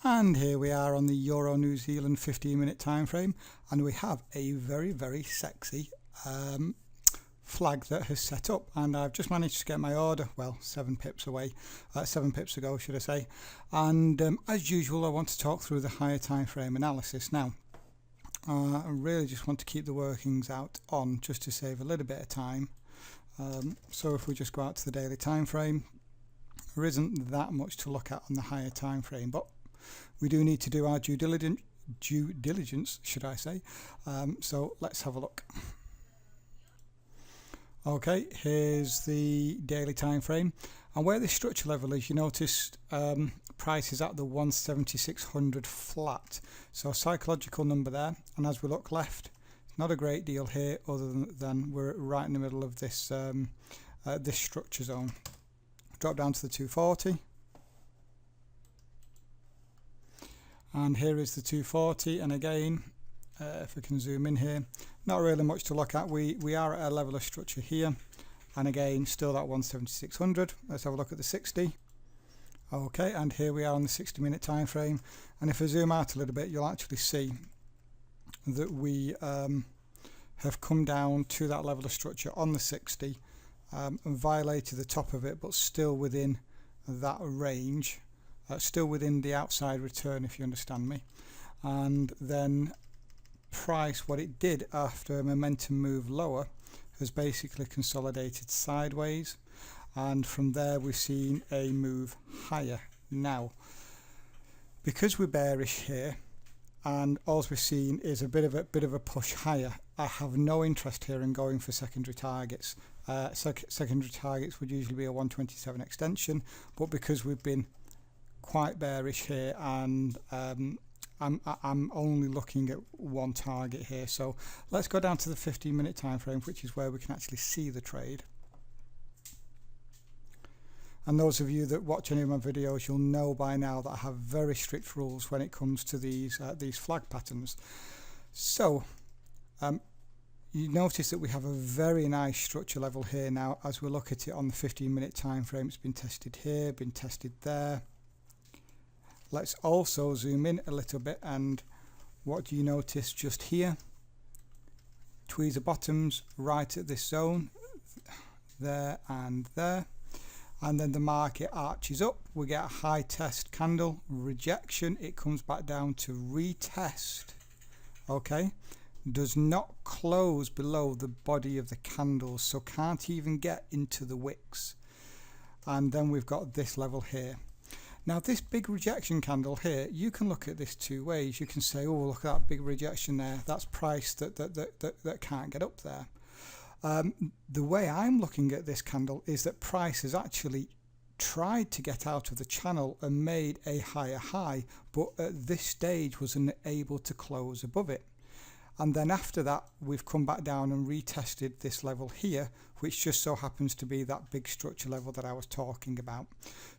And here we are on the Euro New Zealand 15-minute time frame, and we have a very sexy flag that has set up, and I've just managed to get my order, well, 7 pips ago should I say. And as usual, I want to talk through the higher time frame analysis. Now I really just want to keep the workings out on, just to save a little bit of time. So if we just go out to the daily time frame, there isn't that much to look at on the higher time frame, but we do need to do our due diligence, should I say. So let's have a look. Okay, here's the daily time frame, and where the structure level is, you notice price is at the 17600 flat, so a psychological number there. And as we look left, not a great deal here, other than we're right in the middle of this this structure zone. Drop down to the 240, and here is the 240, and again, if we can zoom in here, not really much to look at. We are at a level of structure here, and again still that 17600. Let's have a look at the 60. Okay, and here we are on the 60-minute time frame, and if I zoom out a little bit, you'll actually see that we have come down to that level of structure on the 60, and violated the top of it, but still within that range, still within the outside return, if you understand me. And then price, what it did after a momentum move lower, has basically consolidated sideways, and from there we've seen a move higher. Now, because we're bearish here and all we've seen is a bit of a push higher, I have no interest here in going for secondary targets. Secondary targets would usually be a 127 extension, but because we've been quite bearish here, and I'm only looking at one target here. So let's go down to the 15-minute time frame, which is where we can actually see the trade. And those of you that watch any of my videos, you'll know by now that I have very strict rules when it comes to these flag patterns. So you notice that we have a very nice structure level here. Now as we look at it on the 15-minute time frame, it's been tested here, been tested there. Let's also zoom in a little bit, and what do you notice just here? Tweezer bottoms right at this zone, there and there, and then the market arches up. We get a high test candle, rejection, it comes back down to retest. Okay, does not close below the body of the candles, so can't even get into the wicks. And then we've got this level here. Now this big rejection candle here, you can look at this two ways. You can say, oh, look at that big rejection there, that's price that can't get up there. The way I'm looking at this candle is that price has actually tried to get out of the channel and made a higher high, but at this stage was unable to close above it. And then after that, we've come back down and retested this level here, which just so happens to be that big structure level that I was talking about.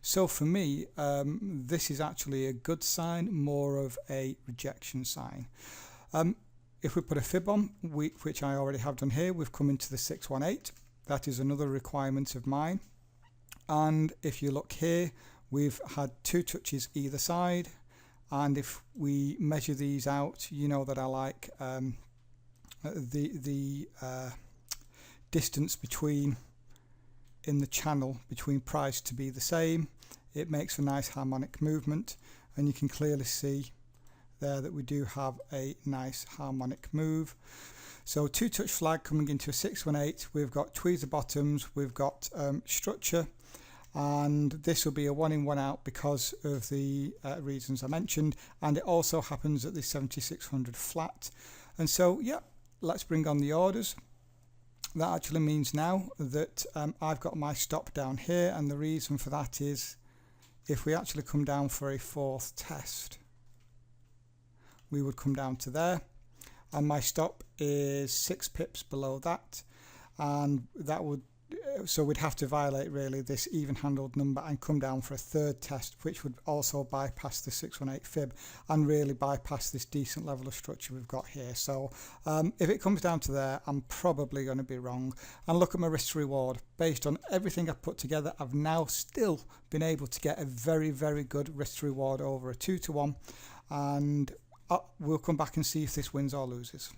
So for me, this is actually a good sign, more of a rejection sign. If we put a fib on, which I already have done here, we've come into the 618. That is another requirement of mine. And if you look here, we've had 2 touches either side. And if we measure these out, you know that I like the distance between in the channel between price to be the same. It makes a nice harmonic movement, and you can clearly see there that we do have a nice harmonic move. So 2-touch flag coming into a 618. We've got tweezer bottoms, we've got structure, and this will be a 1 in 1 out because of the reasons I mentioned, and it also happens at the 7600 flat. And so yeah, let's bring on the orders. That actually means now that I've got my stop down here, and the reason for that is if we actually come down for a 4th test, we would come down to there, and my stop is 6 pips below that, and that would so we'd have to violate really this even handled number and come down for a third test, which would also bypass the 618 fib and really bypass this decent level of structure we've got here. So if it comes down to there, I'm probably going to be wrong. And look at my risk to reward. Based on everything I've put together, I've now still been able to get a very, very good risk to reward over a 2-to-1. And we'll come back and see if this wins or loses.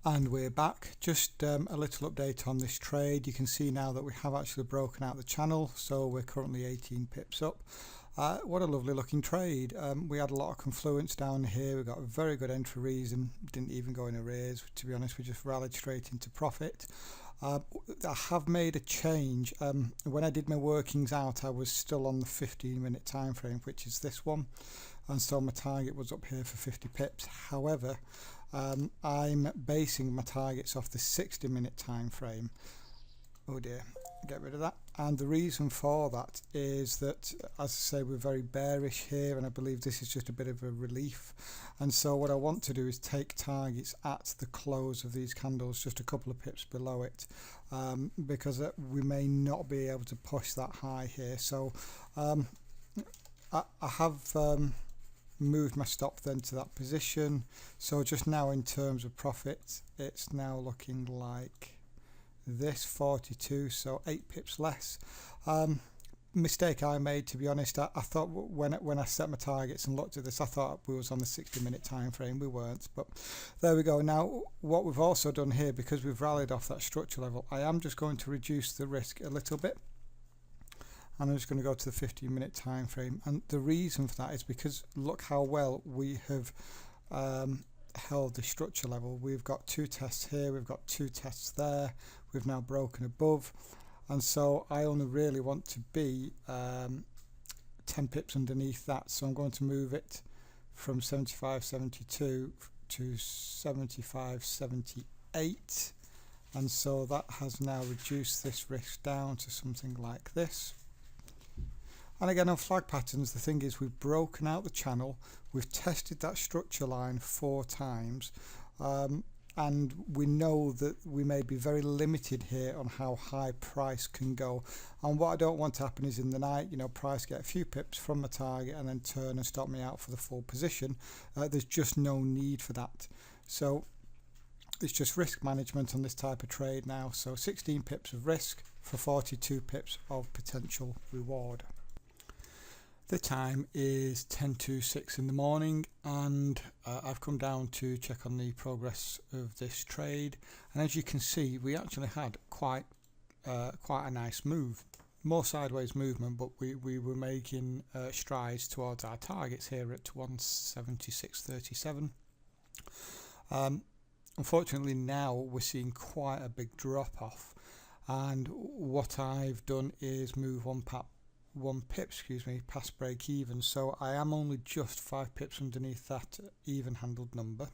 And we're back. Just a little update on this trade. You can see now that we have actually broken out the channel, so we're currently 18 pips up. What a lovely looking trade. We had a lot of confluence down here. We got a very good entry reason, didn't even go in arrears, to be honest. We just rallied straight into profit. I have made a change. When I did my workings out, I was still on the 15-minute time frame, which is this one, and so my target was up here for 50 pips. However, I'm basing my targets off the 60-minute time frame. Oh dear, get rid of that. And the reason for that is that, as I say, we're very bearish here, and I believe this is just a bit of a relief. And so what I want to do is take targets at the close of these candles, just a couple of pips below it, because we may not be able to push that high here. So I have moved my stop then to that position. So just now in terms of profit, it's now looking like this, 42, so 8 pips less. Mistake I made, to be honest. I thought when I set my targets and looked at this, I thought we was on the 60-minute time frame. We weren't, but there we go. Now what we've also done here, because we've rallied off that structure level, I am just going to reduce the risk a little bit, and I'm just going to go to the 15-minute time frame. And the reason for that is because look how well we have held the structure level. We've got 2 tests here, we've got 2 tests there, we've now broken above, and so I only really want to be 10 pips underneath that. So I'm going to move it from 75.72 to 75.78, and so that has now reduced this risk down to something like this. And again, on flag patterns, the thing is we've broken out the channel, we've tested that structure line 4 times, and we know that we may be very limited here on how high price can go. And what I don't want to happen is in the night, you know, price get a few pips from my target and then turn and stop me out for the full position. There's just no need for that. So it's just risk management on this type of trade now. So 16 pips of risk for 42 pips of potential reward. The time is 10 to 6 in the morning, and I've come down to check on the progress of this trade, and as you can see, we actually had quite a nice move, more sideways movement, but we were making strides towards our targets here at 176.37. Unfortunately now we're seeing quite a big drop off, and what I've done is move one pip past break even, so I am only just 5 pips underneath that even handled number.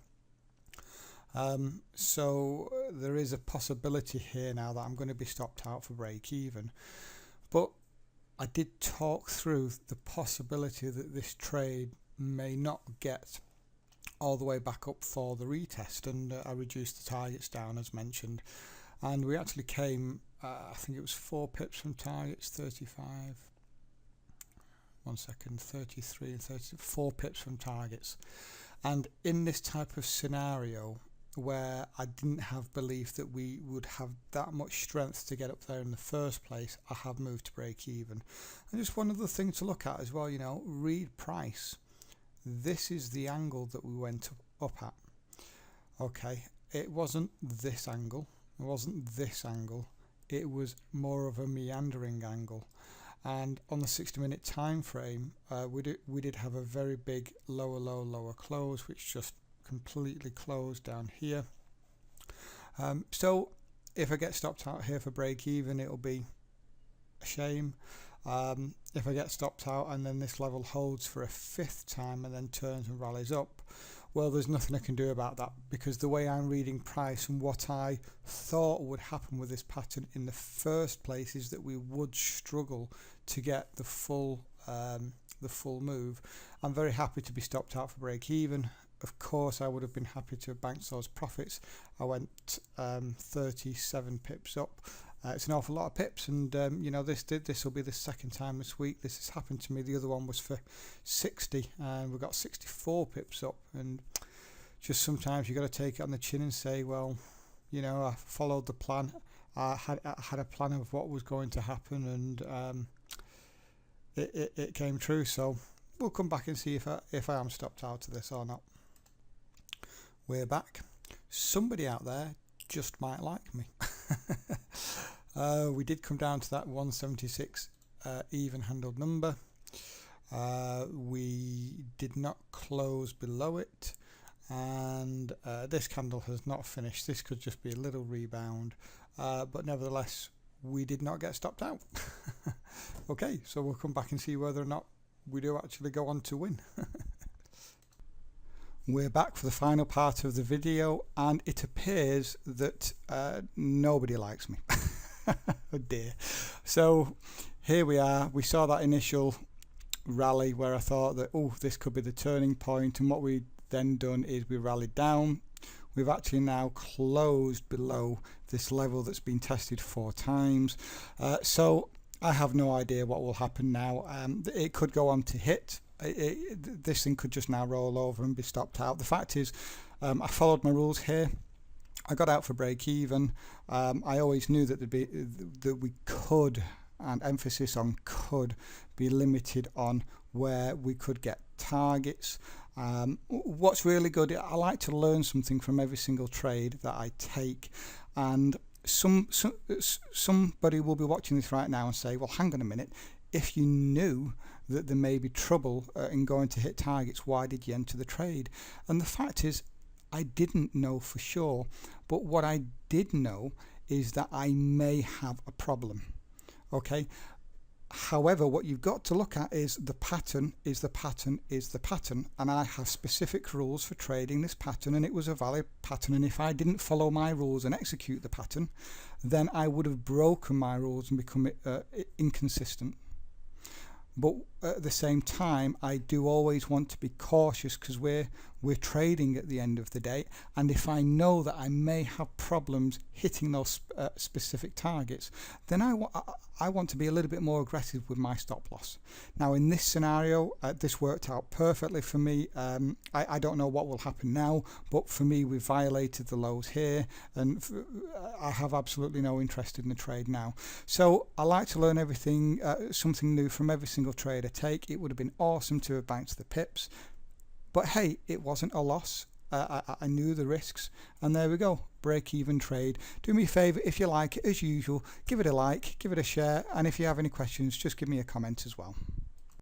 So there is a possibility here now that I'm going to be stopped out for break even, but I did talk through the possibility that this trade may not get all the way back up for the retest, and I reduced the targets down as mentioned, and we actually came I think it was 4 pips from targets, 35, 33 and 34 pips from targets. And in this type of scenario where I didn't have belief that we would have that much strength to get up there in the first place, I have moved to break even. And just one other thing to look at as well, you know, read price. This is the angle that we went up at. Okay, it wasn't this angle, it wasn't this angle, it was more of a meandering angle. And on the 60-minute time frame, we did have a very big lower low, lower close, which just completely closed down here. So if I get stopped out here for break even, it'll be a shame. If I get stopped out and then this level holds for a 5th time and then turns and rallies up, well, there's nothing I can do about that, because the way I'm reading price and what I thought would happen with this pattern in the first place is that we would struggle to get the full move. I'm very happy to be stopped out for break even. Of course, I would have been happy to have banked those profits. I went 37 pips up, It's an awful lot of pips, and you know, this will be the second time this week this has happened to me. The other one was for 60, and we got 64 pips up. And just sometimes you got to take it on the chin and say, well, you know, I followed the plan. I had a plan of what was going to happen, and it came true. So we'll come back and see if I am stopped out of this or not. We're back. Somebody out there just might like me. We did come down to that 176 even handled number. We did not close below it, and this candle has not finished. This could just be a little rebound, but nevertheless we did not get stopped out. Okay, so we'll come back and see whether or not we do actually go on to win. We're back for the final part of the video, and it appears that nobody likes me. Oh dear. So here we are. We saw that initial rally where I thought that, oh, this could be the turning point, and what we then done is we rallied down. We've actually now closed below this level that's been tested 4 times. So I have no idea what will happen now. It could go on to hit. This thing could just now roll over and be stopped out. The fact is, I followed my rules here. I got out for break even. I always knew that we could, and emphasis on could, be limited on where we could get targets. What's really good, I like to learn something from every single trade that I take, and somebody will be watching this right now and say, well, hang on a minute, if you knew that there may be trouble in going to hit targets, why did you enter the trade? And the fact is, I didn't know for sure, but what I did know is that I may have a problem. Okay, however, what you've got to look at is the pattern is the pattern is the pattern, and I have specific rules for trading this pattern, and it was a valid pattern, and if I didn't follow my rules and execute the pattern, then I would have broken my rules and become inconsistent. But at the same time, I do always want to be cautious, because we're trading at the end of the day, and if I know that I may have problems hitting those specific targets, then I want to be a little bit more aggressive with my stop loss. Now in this scenario, this worked out perfectly for me. I don't know what will happen now, but for me, we violated the lows here, and I have absolutely no interest in the trade now. So I like to learn everything, something new from every single trade I take. It would have been awesome to have banked the pips, but hey, it wasn't a loss. I knew the risks, and there we go, break even trade. Do me a favor, if you like it, as usual, give it a like, give it a share, and if you have any questions, just give me a comment as well.